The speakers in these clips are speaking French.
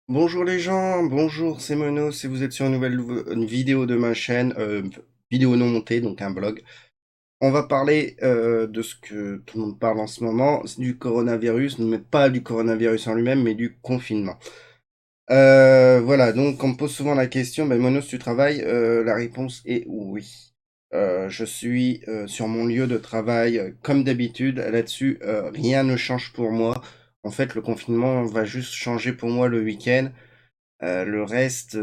Bonjour les gens, bonjour, c'est Monos et vous êtes sur une vidéo de ma chaîne, vidéo non montée, donc un blog. On va parler de ce que tout le monde parle en ce moment, c'est du coronavirus, mais pas du coronavirus en lui-même, mais du confinement. Voilà, donc on me pose souvent la question, ben Monos, tu travailles? La réponse est oui. Je suis sur mon lieu de travail comme d'habitude. Là-dessus, rien ne change pour moi. En fait, le confinement va juste changer pour moi le week-end. Le reste,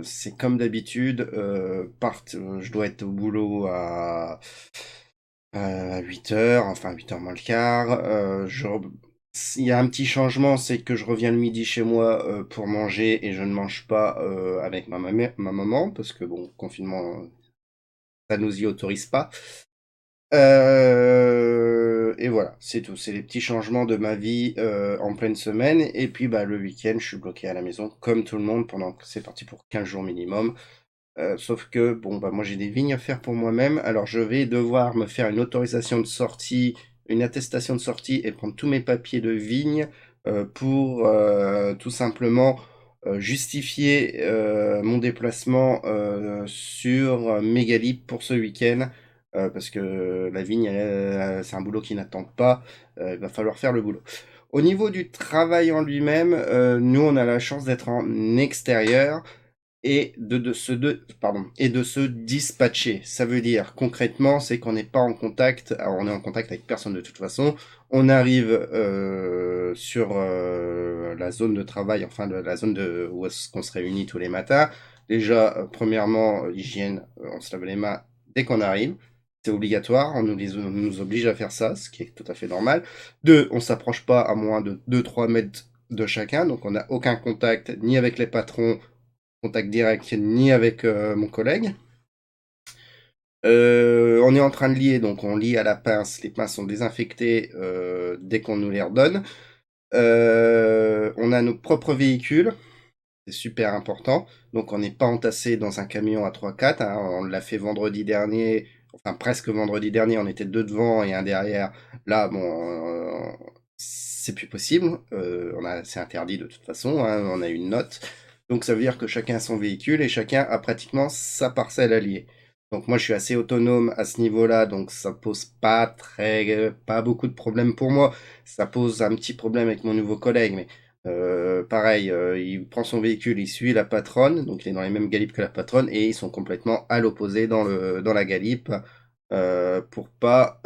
c'est comme d'habitude. Je dois être au boulot à 8 heures, enfin 8 heures moins le quart. Il y a un petit changement, c'est que je reviens le midi chez moi pour manger et je ne mange pas avec ma maman, parce que bon, confinement, ça nous y autorise pas. Et voilà, c'est tout. C'est les petits changements de ma vie en pleine semaine. Et puis bah, le week-end, je suis bloqué à la maison, comme tout le monde, pendant que c'est parti pour 15 jours minimum. Sauf que, bon, bah, moi j'ai des vignes à faire pour moi-même. Alors je vais devoir me faire une autorisation de sortie, une attestation de sortie et prendre tous mes papiers de vigne pour tout simplement justifier mon déplacement sur Mégalip pour ce week-end. Parce que la vigne, c'est un boulot qui n'attend pas. Il va falloir faire le boulot. Au niveau du travail en lui-même, nous on a la chance d'être en extérieur et de se dispatcher. Ça veut dire concrètement, c'est qu'on n'est pas en contact, alors on est en contact avec personne de toute façon. On arrive sur la zone de travail, enfin la zone où est-ce qu'on se réunit tous les matins. Déjà, premièrement, hygiène, on se lave les mains dès qu'on arrive. C'est obligatoire, on nous oblige à faire ça, ce qui est tout à fait normal. Deux, on s'approche pas à moins de 2-3 mètres de chacun, donc on n'a aucun contact ni avec les patrons, contact direct ni avec mon collègue. On est en train de lier, donc on lie à la pince. Les pinces sont désinfectées dès qu'on nous les redonne. On a nos propres véhicules, c'est super important. Donc on n'est pas entassé dans un camion à 3-4. Hein. On l'a fait vendredi dernier, enfin presque vendredi dernier, on était deux devant et un derrière. Là, bon, c'est plus possible. C'est interdit de toute façon. Hein. On a une note. Donc ça veut dire que chacun a son véhicule et chacun a pratiquement sa parcelle alliée. Donc moi je suis assez autonome à ce niveau-là, donc ça pose pas beaucoup de problèmes pour moi. Ça pose un petit problème avec mon nouveau collègue, mais pareil, il prend son véhicule, il suit la patronne, donc il est dans les mêmes galipes que la patronne, et ils sont complètement à l'opposé dans la galipe pour pas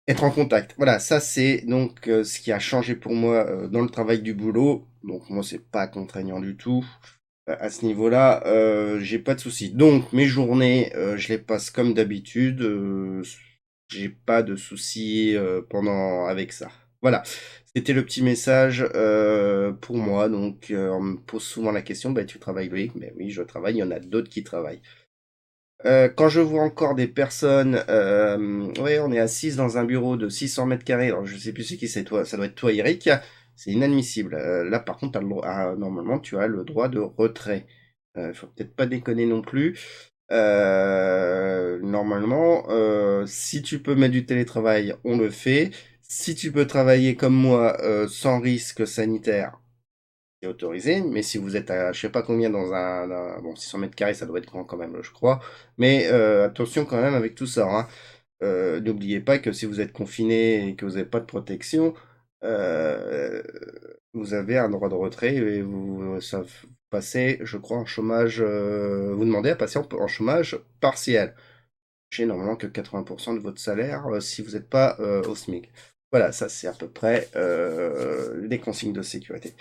être en contact. Voilà, ça c'est donc ce qui a changé pour moi dans le travail du boulot. Donc moi c'est pas contraignant du tout. À ce niveau-là, j'ai pas de soucis. Donc mes journées, je les passe comme d'habitude. J'ai pas de soucis pendant avec ça. Voilà, c'était le petit message pour moi. Donc on me pose souvent la question, bah tu travailles Loïc? Mais oui, je travaille. Il y en a d'autres qui travaillent. Quand je vois encore des personnes, ouais, on est assis dans un bureau de 600 mètres carrés. Alors, je sais plus c'est qui c'est toi. Ça doit être toi, Eric. C'est inadmissible. Là, par contre, normalement, tu as le droit de retrait. Faut peut-être pas déconner non plus. Normalement, si tu peux mettre du télétravail, on le fait. Si tu peux travailler comme moi, sans risque sanitaire, c'est autorisé, mais si vous êtes à je sais pas combien dans bon 600 mètres carrés, ça doit être grand quand même, je crois. Mais attention quand même avec tout ça. Hein. N'oubliez pas que si vous êtes confiné et que vous n'avez pas de protection, euh, vous avez un droit de retrait et ça passez, je crois, en chômage. Vous demandez à passer en chômage partiel. J'ai normalement que 80% de votre salaire si vous n'êtes pas au SMIC. Voilà, ça c'est à peu près les consignes de sécurité.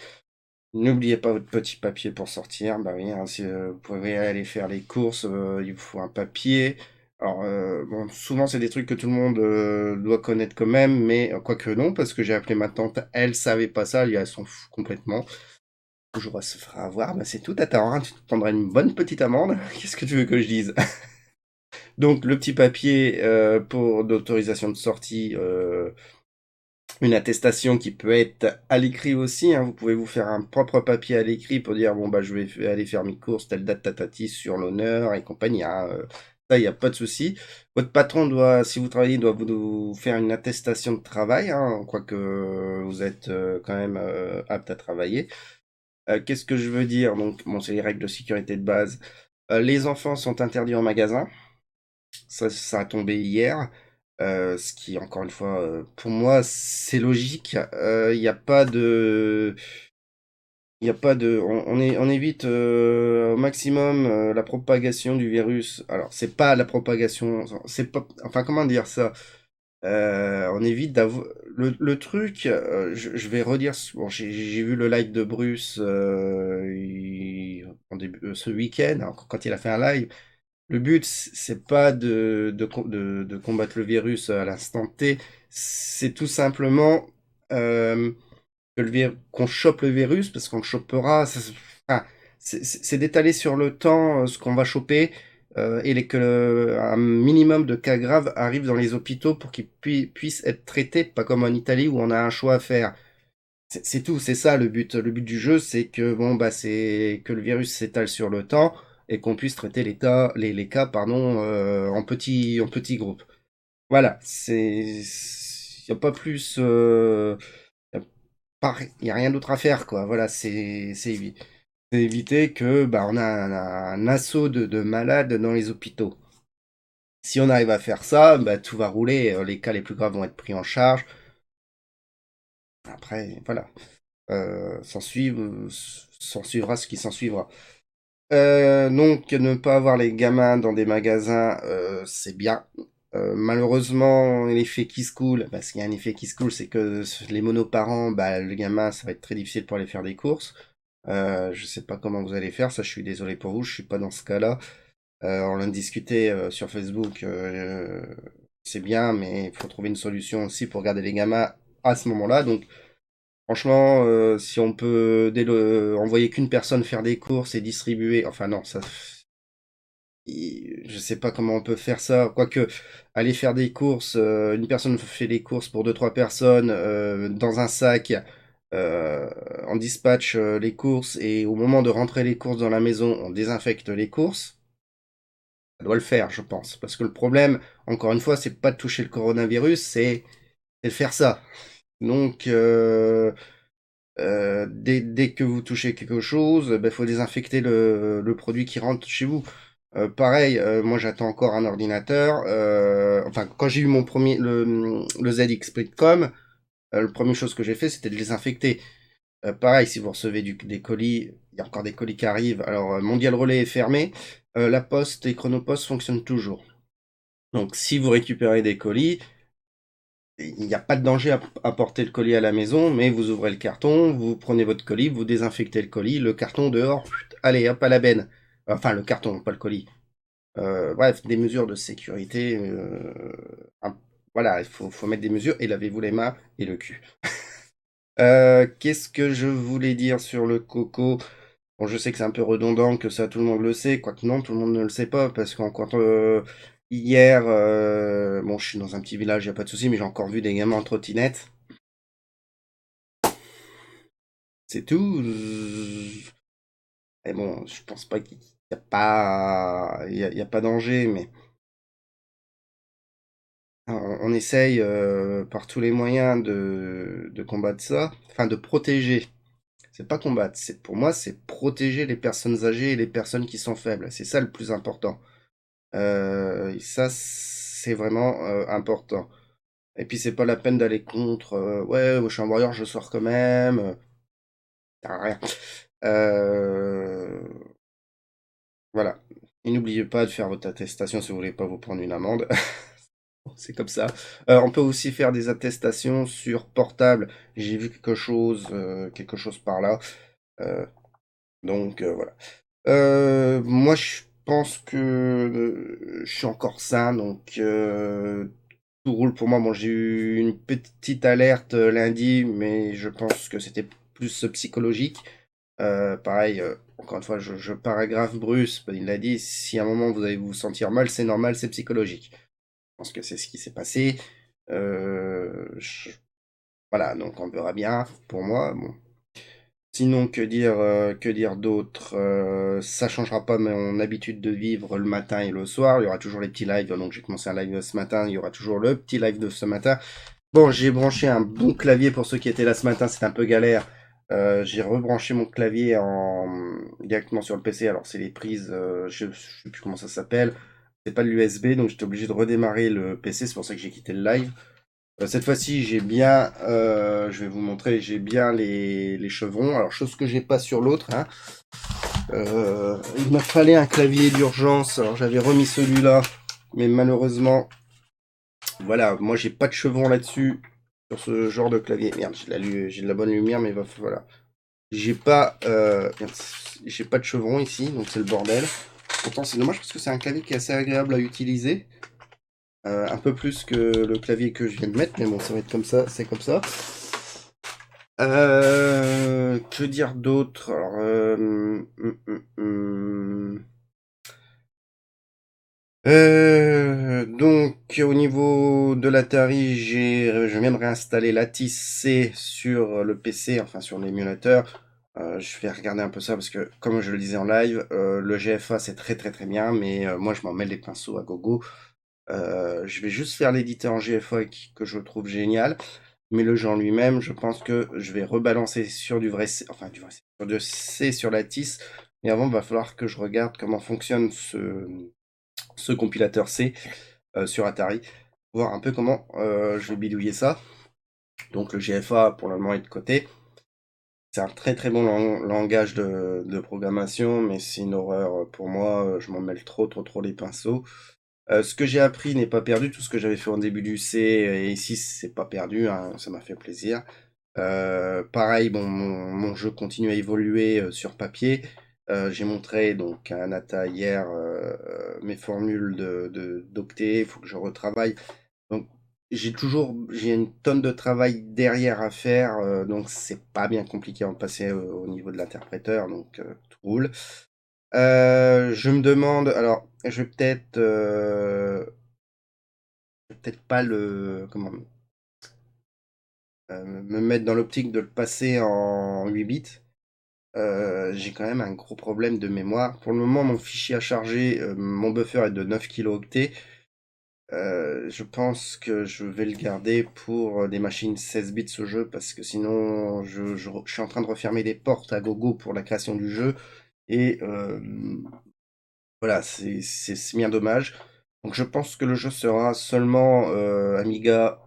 N'oubliez pas votre petit papier pour sortir. Bah oui, hein, si vous pouvez aller faire les courses, il vous faut un papier. Alors, bon, souvent c'est des trucs que tout le monde doit connaître quand même, mais quoique non, parce que j'ai appelé ma tante, elle savait pas ça, elle s'en fout complètement. Toujours à se faire avoir, bah c'est tout à ta hein, tu te prendras une bonne petite amende. Qu'est-ce que tu veux que je dise? Donc le petit papier pour d'autorisation de sortie, une attestation qui peut être à l'écrit aussi. Hein. Vous pouvez vous faire un propre papier à l'écrit pour dire bon bah je vais aller faire mes courses telle date tatati sur l'honneur et compagnie. Hein. Ça, il n'y a pas de souci. Votre patron doit, si vous travaillez, doit vous faire une attestation de travail, hein, quoique vous êtes quand même apte à travailler. Qu'est-ce que je veux dire? Donc, bon, c'est les règles de sécurité de base. Les enfants sont interdits en magasin. Ça a tombé hier. Ce qui, encore une fois, pour moi, c'est logique. Il n'y a pas de... Il y a pas de, on évite au maximum la propagation du virus. Alors, c'est pas la propagation, c'est pas, enfin, comment dire ça? On évite d'avoir le truc. Je vais redire. Bon, j'ai vu le live de Bruce en début, ce week-end, hein, quand il a fait un live. Le but, c'est pas de combattre le virus à l'instant T. C'est tout simplement euh, qu'on chope le virus, parce qu'on le chopera, enfin, c'est d'étaler sur le temps ce qu'on va choper que un minimum de cas graves arrivent dans les hôpitaux pour qu'ils puissent être traités, pas comme en Italie où on a un choix à faire. C'est tout, c'est ça le but. Le but du jeu, c'est que bon bah c'est que le virus s'étale sur le temps et qu'on puisse traiter les cas pardon en petits groupes. Voilà, il y a pas plus il y a rien d'autre à faire, quoi. Voilà, c'est éviter que bah, on a un assaut de malades dans les hôpitaux. Si on arrive à faire ça, bah, tout va rouler. Les cas les plus graves vont être pris en charge. Après, voilà. S'en suivra ce qui s'en suivra. Donc, ne pas avoir les gamins dans des magasins, c'est bien. Malheureusement, l'effet qui se coule, parce qu'il y a un effet qui se coule, c'est que les monoparents, bah, le gamin, ça va être très difficile pour aller faire des courses. Je sais pas comment vous allez faire, ça je suis désolé pour vous, je suis pas dans ce cas-là. On en discutait sur Facebook, c'est bien, mais il faut trouver une solution aussi pour garder les gamins à ce moment-là. Donc franchement, si on peut envoyer qu'une personne faire des courses et distribuer, enfin non, ça, je sais pas comment on peut faire ça. Quoique, aller faire des courses, une personne fait des courses pour deux trois personnes dans un sac, euh, on dispatche les courses et au moment de rentrer les courses dans la maison, on désinfecte les courses. Ça doit le faire, je pense. Parce que le problème, encore une fois, c'est pas de toucher le coronavirus, c'est de faire ça. Donc, dès que vous touchez quelque chose, il faut désinfecter le produit qui rentre chez vous. Pareil, moi j'attends encore un ordinateur. Enfin, quand j'ai eu mon premier, le ZX Spectrum, la première chose que j'ai fait, c'était de les désinfecter. Pareil, si vous recevez des colis, il y a encore des colis qui arrivent. Alors, Mondial Relais est fermé. La Poste et Chronopost fonctionnent toujours. Donc, si vous récupérez des colis, il n'y a pas de danger à porter le colis à la maison, mais vous ouvrez le carton, vous prenez votre colis, vous désinfectez le colis, le carton dehors, allez, hop, à la benne. Enfin, le carton, pas le colis. Bref, des mesures de sécurité. Voilà, faut mettre des mesures et lavez-vous les mains et le cul. Qu'est-ce que je voulais dire sur le coco? Bon, je sais que c'est un peu redondant, que ça tout le monde le sait, quoique non, tout le monde ne le sait pas, parce qu'en quand hier, bon, je suis dans un petit village, y a pas de souci, mais j'ai encore vu des gamins en trottinette. C'est tout. Et bon, je pense pas qu'il y a pas, il y a pas danger, mais on essaye par tous les moyens de combattre ça, enfin de protéger. C'est pas combattre, c'est pour moi c'est protéger les personnes âgées et les personnes qui sont faibles. C'est ça le plus important. Et ça c'est vraiment important. Et puis c'est pas la peine d'aller contre. Ouais, moi, je suis un warrior, je sors quand même. Ça sert à rien. Euh, voilà. Et n'oubliez pas de faire votre attestation si vous voulez pas vous prendre une amende. C'est comme ça. On peut aussi faire des attestations sur portable. J'ai vu quelque chose par là. Euh, donc voilà. Moi, je pense que je suis encore sain, donc tout roule pour moi. Bon, j'ai eu une petite alerte lundi, mais je pense que c'était plus psychologique. Pareil, encore une fois, je paragraphe Bruce, il l'a dit, si à un moment vous allez vous sentir mal, c'est normal, c'est psychologique. Je pense que c'est ce qui s'est passé. Euh, je- Voilà, donc on verra bien. Pour moi, bon. Sinon, que dire d'autre? Ça changera pas mon habitude de vivre le matin et le soir. Il y aura toujours les petits lives. Donc, j'ai commencé un live ce matin. Il y aura toujours le petit live de ce matin. Bon, j'ai branché un bon clavier pour ceux qui étaient là ce matin. C'était un peu galère. J'ai rebranché mon clavier directement sur le PC. Alors, c'est les prises. Je sais plus comment ça s'appelle. C'est pas de l'USB. Donc, j'étais obligé de redémarrer le PC. C'est pour ça que j'ai quitté le live. Cette fois-ci, j'ai bien, je vais vous montrer, j'ai bien les chevrons. Alors, chose que j'ai pas sur l'autre, hein. Il m'a fallu un clavier d'urgence. Alors, j'avais remis celui-là, mais malheureusement, voilà, moi j'ai pas de chevrons là-dessus sur ce genre de clavier. Merde, j'ai de la bonne lumière, mais voilà, merde, j'ai pas de chevrons ici, donc c'est le bordel. Pourtant, c'est dommage parce que c'est un clavier qui est assez agréable à utiliser. Un peu plus que le clavier que je viens de mettre, mais bon, ça va être comme ça, c'est comme ça. Que dire d'autre? Alors, donc, au niveau de l'Atari, je viens de réinstaller l'Atis C sur le PC, enfin sur l'émulateur. Je vais regarder un peu ça parce que, comme je le disais en live, le GFA c'est très très très bien, mais moi je m'en mêle les pinceaux à gogo. Je vais juste faire l'éditeur en GFA que je trouve génial. Mais le jeu en lui-même, je pense que je vais rebalancer sur du vrai C, enfin du vrai C, sur du C sur la TIS. Mais avant, il va falloir que je regarde comment fonctionne ce compilateur C sur Atari. Voir un peu comment je vais bidouiller ça. Donc le GFA pour le moment est de côté. C'est un très très bon langage de programmation, mais c'est une horreur pour moi. Je m'en mêle trop les pinceaux. Ce que j'ai appris n'est pas perdu. Tout ce que j'avais fait en début du C et ici, c'est pas perdu, hein, ça m'a fait plaisir. Pareil, bon, mon jeu continue à évoluer sur papier. J'ai montré donc à Anata hier mes formules d'octet. Il faut que je retravaille. Donc j'ai une tonne de travail derrière à faire. Donc c'est pas bien compliqué en passer au niveau de l'interpréteur. Donc tout roule. Je me demande, alors je vais peut-être pas comment me mettre dans l'optique de le passer en 8 bits. J'ai quand même un gros problème de mémoire. Pour le moment, mon fichier à charger, mon buffer est de 9 kilooctets. Je pense que je vais le garder pour des machines 16 bits ce jeu parce que sinon je suis en train de refermer des portes à gogo pour la création du jeu et voilà, c'est bien dommage. Donc je pense que le jeu sera seulement euh, Amiga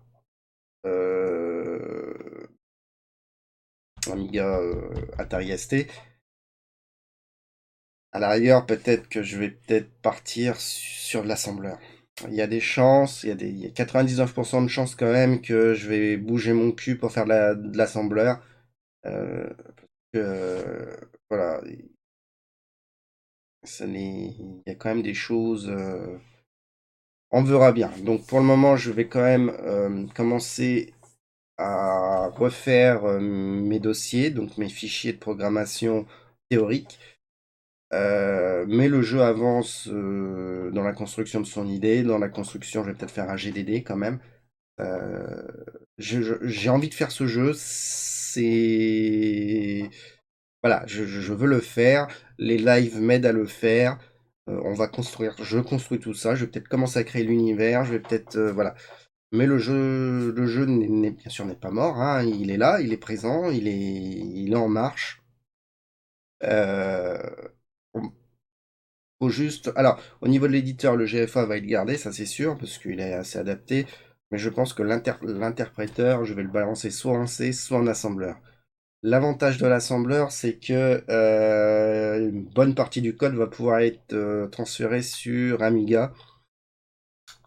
Atari ST. À la rigueur, peut-être que je vais peut-être partir sur de l'assembleur. Il y a des chances, il y a 99% de chances quand même que je vais bouger mon cul pour faire de l'assembleur. Voilà, il y a quand même des choses. On verra bien. Donc pour le moment, je vais quand même commencer à refaire mes dossiers, donc mes fichiers de programmation théorique. Mais le jeu avance dans la construction de son idée. Dans la construction, je vais peut-être faire un GDD quand même. Euh, j'ai envie de faire ce jeu. Voilà, je veux le faire. Les lives m'aident à le faire. On va construire. Je construis tout ça. Je vais peut-être commencer à créer l'univers. Je vais peut-être voilà. Mais le jeu bien sûr n'est pas mort, hein. Il est là, il est présent, il est en marche. Euh, Faut juste. Alors, au niveau de l'éditeur, le GFA va être gardé, ça c'est sûr, parce qu'il est assez adapté. Mais je pense que l'interpréteur, je vais le balancer soit en C, soit en assembleur. L'avantage de l'assembleur, c'est que une bonne partie du code va pouvoir être transféré sur Amiga.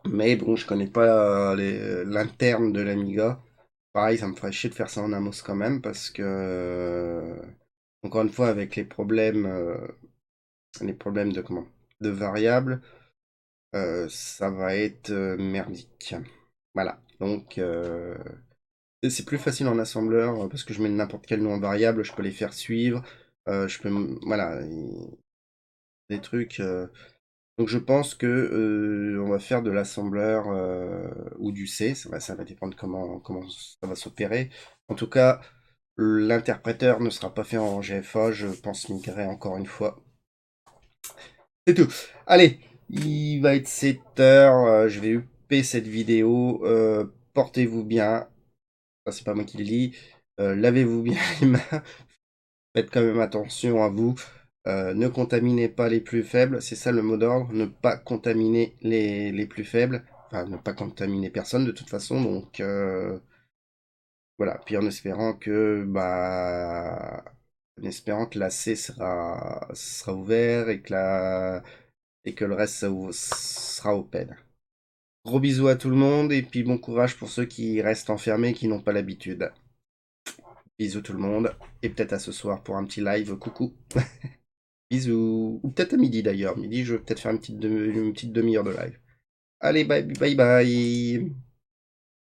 Mais bon, je connais pas l'interne de l'Amiga. Pareil, ça me ferait chier de faire ça en Amos quand même, parce que, encore une fois, avec les problèmes de variables, ça va être merdique. Voilà. Donc, c'est plus facile en assembleur parce que je mets n'importe quel nom en variable, je peux les faire suivre. Voilà, des trucs. Donc, je pense que on va faire de l'assembleur ou du C. Ça va dépendre comment ça va s'opérer. En tout cas. L'interpréteur ne sera pas fait en GFA, je pense migrer encore une fois. C'est tout. Allez, il va être 7 heures, je vais upper cette vidéo. Portez-vous bien. Ça, c'est pas moi qui le dis. Lavez-vous bien les mains. Faites quand même attention à vous. Ne contaminez pas les plus faibles. C'est ça le mot d'ordre. Ne pas contaminer les plus faibles. Enfin, ne pas contaminer personne de toute façon. Donc, voilà. Puis en espérant que, bah, en espérant que la C sera ouvert et que le reste sera open. Gros bisous à tout le monde et puis bon courage pour ceux qui restent enfermés et qui n'ont pas l'habitude. Bisous tout le monde et peut-être à ce soir pour un petit live. Coucou. Bisous. Ou peut-être à midi d'ailleurs. Midi, je vais peut-être faire une petite demi-heure de live. Allez, bye bye bye.